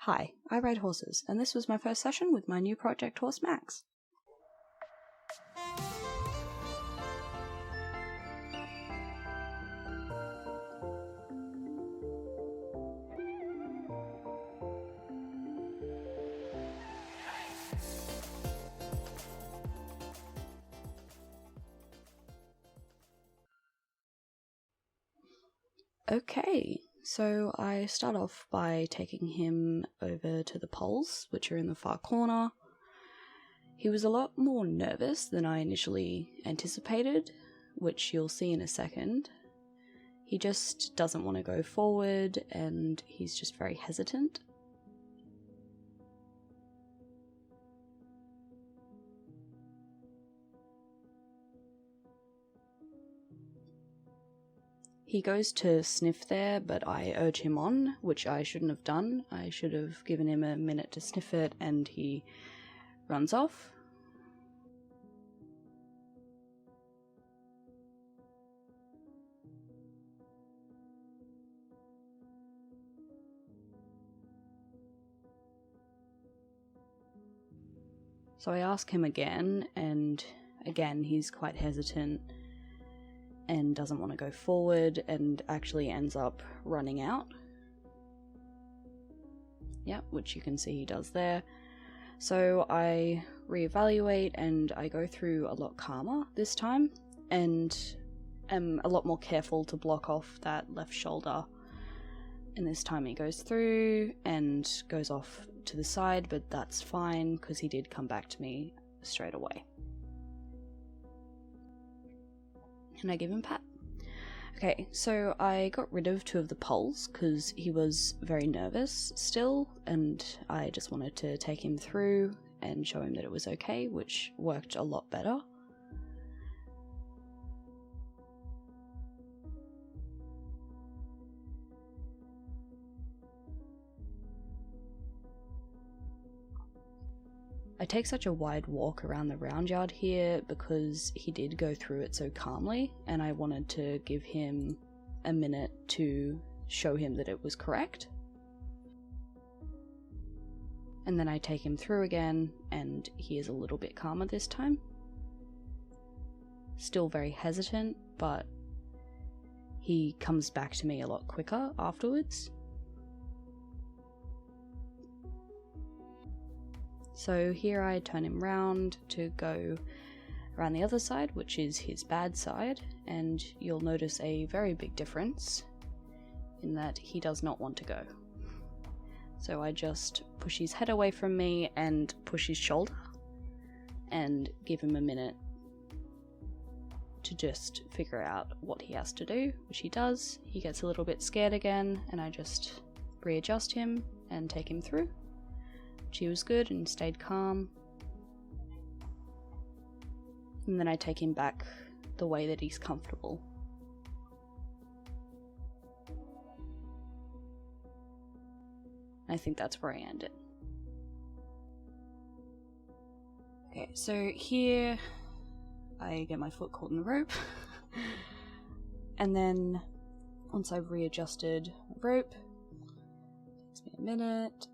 Hi, I ride horses, and this was my first session with my new project horse Max. Okay, so I start off by taking him over to the poles, which are in the far corner. He was a lot more nervous than I initially anticipated, which you'll see in a second. He just doesn't want to go forward, and he's just very hesitant. He goes to sniff there, but I urge him on, which I shouldn't have done. I should have given him a minute to sniff it, and he runs off. So I ask him again, and again he's quite hesitant and doesn't want to go forward, and actually ends up running out. Yeah, which you can see he does there. So I reevaluate, and I go through a lot calmer this time, and am a lot more careful to block off that left shoulder. And this time he goes through and goes off to the side, but that's fine because he did come back to me straight away. And I give him a pat. Okay, so I got rid of 2 of the poles because he was very nervous still, and I just wanted to take him through and show him that it was okay, which worked a lot better. I take such a wide walk around the round yard here because he did go through it so calmly, and I wanted to give him a minute to show him that it was correct. And then I take him through again, and he is a little bit calmer this time. Still very hesitant, but he comes back to me a lot quicker afterwards. So here I turn him round to go around the other side, which is his bad side, and you'll notice a very big difference in that he does not want to go. So I just push his head away from me and push his shoulder and give him a minute to just figure out what he has to do, which he does. He gets a little bit scared again, and I just readjust him and take him through. She was good and stayed calm. And then I take him back the way that he's comfortable. I think that's where I end it. Okay, so here I get my foot caught in the rope. And then once I've readjusted the rope, it takes me a minute.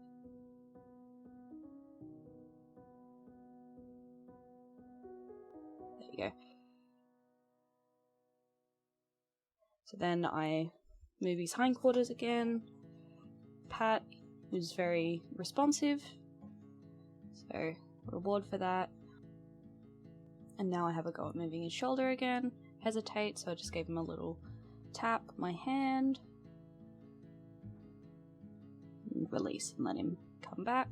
Go. So then I move his hindquarters again. Pat, who's very responsive, so reward for that. And now I have a go at moving his shoulder again. Hesitate, so I just gave him a little tap with my hand. And release and let him come back.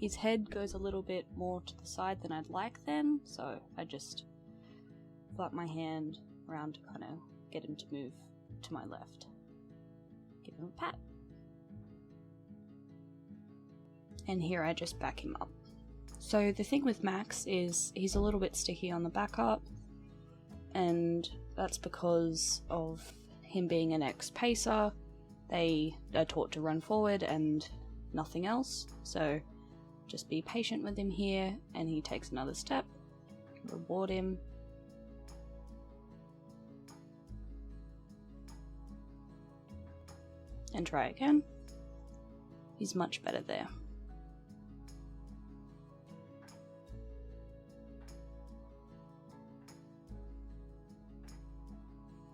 His head goes a little bit more to the side than I'd like then, so I just flap my hand around to kind of get him to move to my left. Give him a pat. And here I just back him up. So the thing with Max is he's a little bit sticky on the back up, and that's because of him being an ex-pacer. They are taught to run forward and nothing else, so just be patient with him here, and he takes another step. Reward him. and try again. He's much better there.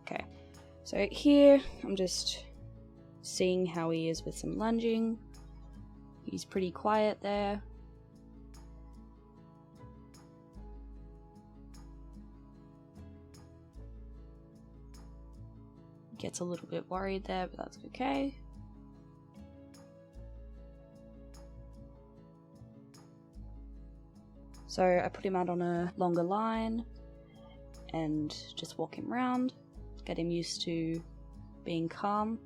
Okay, so here I'm just seeing how he is with some lunging. He's pretty quiet there. Gets a little bit worried there, but that's okay. So I put him out on a longer line and just walk him around, get him used to being calm.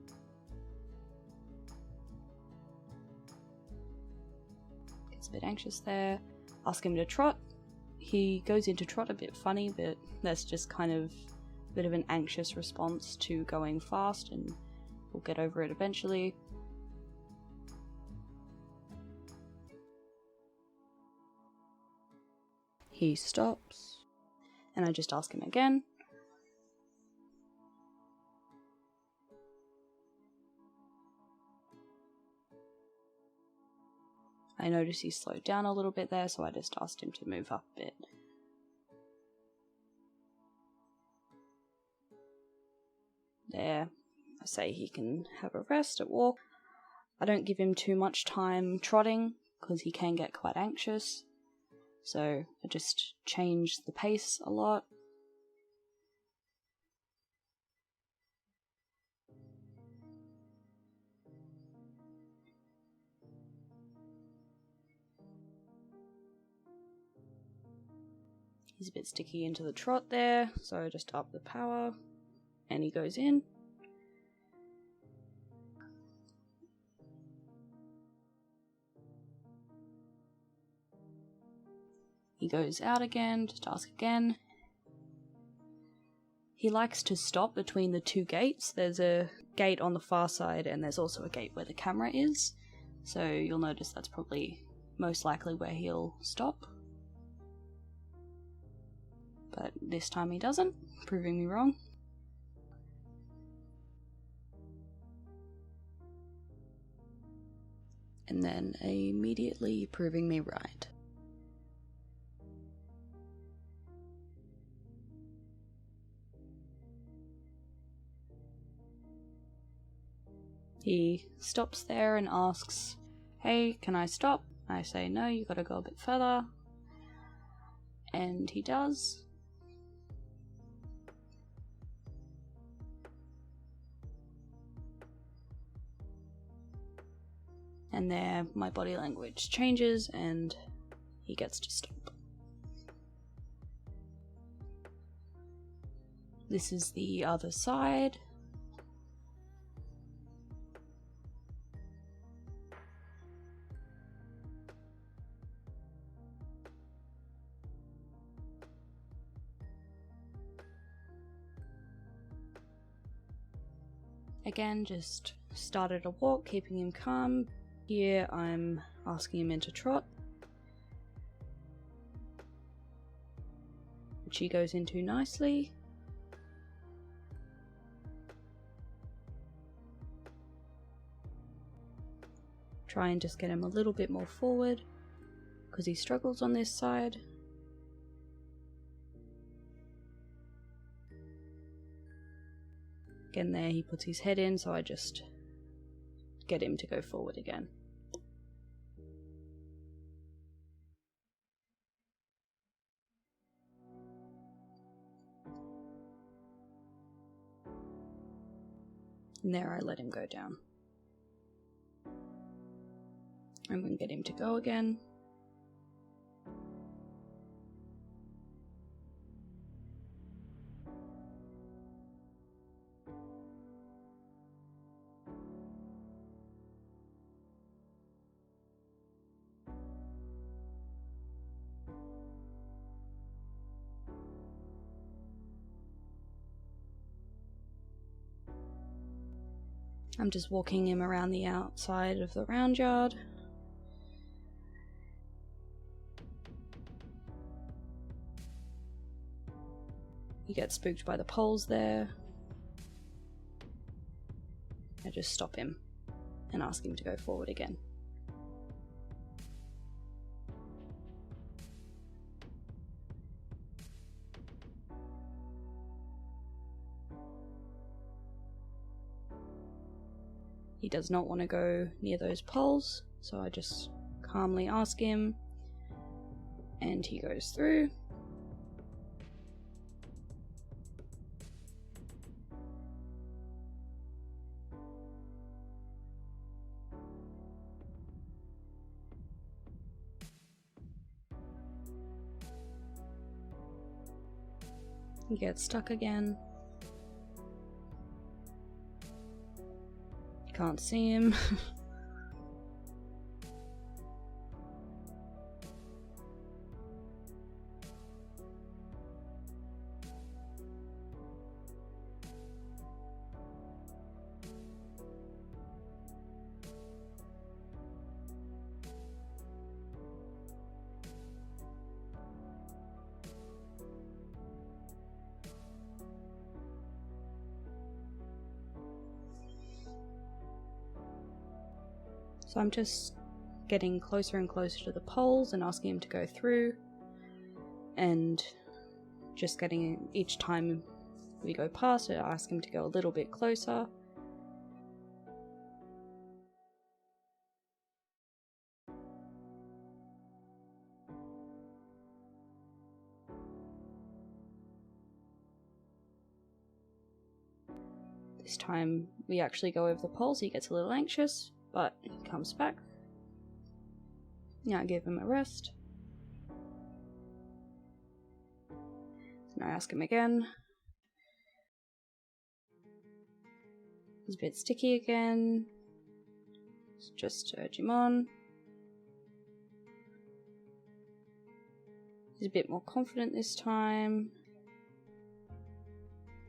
Gets a bit anxious there. Ask him to trot. He goes into trot a bit funny, but that's just kind of a bit of an anxious response to going fast, and we'll get over it eventually. He stops, and I just ask him again. I notice he slowed down a little bit there, so I just asked him to move up a bit. There, I say he can have a rest at walk. I don't give him too much time trotting, because he can get quite anxious. So I just change the pace a lot. He's a bit sticky into the trot there, so I just up the power, and he goes in. He goes out again, just ask again. He likes to stop between the two gates. There's a gate on the far side, and there's also a gate where the camera is. So you'll notice that's probably most likely where he'll stop. But this time he doesn't, proving me wrong. And then immediately proving me right. He stops there and asks, "Hey, can I stop?" I say, "No, you gotta go a bit further." And he does. And there, my body language changes and he gets to stop. This is the other side. Again, just started a walk, keeping him calm. Here I'm asking him into trot, which he goes into nicely. Try and just get him a little bit more forward, because he struggles on this side. Again there, he puts his head in, so I just get him to go forward again. And there I let him go down. I'm going to get him to go again. I'm just walking him around the outside of the round yard. He gets spooked by the poles there. I just stop him. and ask him to go forward again. He does not want to go near those poles, so I just calmly ask him, and he goes through. He gets stuck again. Can't see him. So I'm just getting closer and closer to the poles and asking him to go through, and just getting, each time we go past it, I ask him to go a little bit closer. This time we actually go over the poles. He gets a little anxious, but he comes back. Now I give him a rest. Then I ask him again. He's a bit sticky again. Just urge him on. He's a bit more confident this time.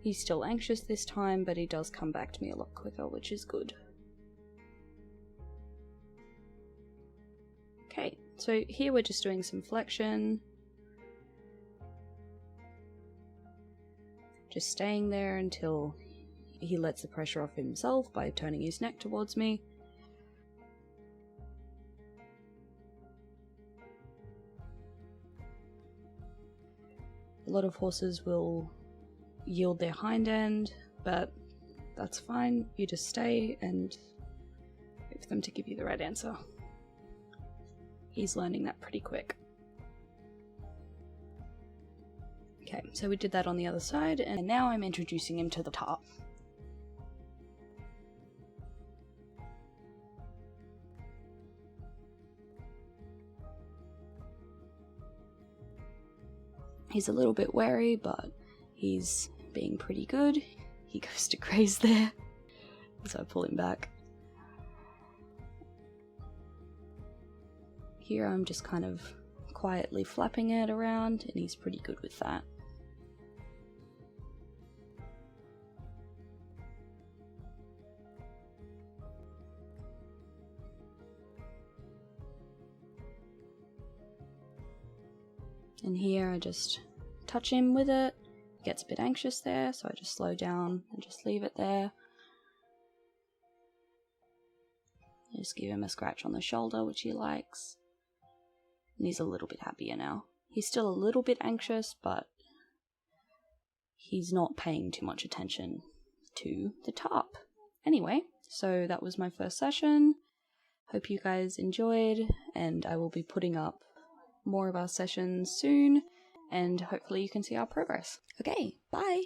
He's still anxious this time, but he does come back to me a lot quicker, which is good. Okay, so here we're just doing some flexion. Just staying there until he lets the pressure off himself by turning his neck towards me. A lot of horses will yield their hind end, but that's fine. You just stay and wait for them to give you the right answer. He's learning that pretty quick. Okay, so we did that on the other side, and now I'm introducing him to the tarp. He's a little bit wary, but he's being pretty good. He goes to graze there, so I pull him back. Here I'm just kind of quietly flapping it around, and he's pretty good with that. And here I just touch him with it. He gets a bit anxious there, so I just slow down and just leave it there. Just give him a scratch on the shoulder, which he likes. And he's a little bit happier now. He's still a little bit anxious, but he's not paying too much attention to the tarp. Anyway, so that was my first session. Hope you guys enjoyed, and I will be putting up more of our sessions soon, and hopefully you can see our progress. Okay, bye!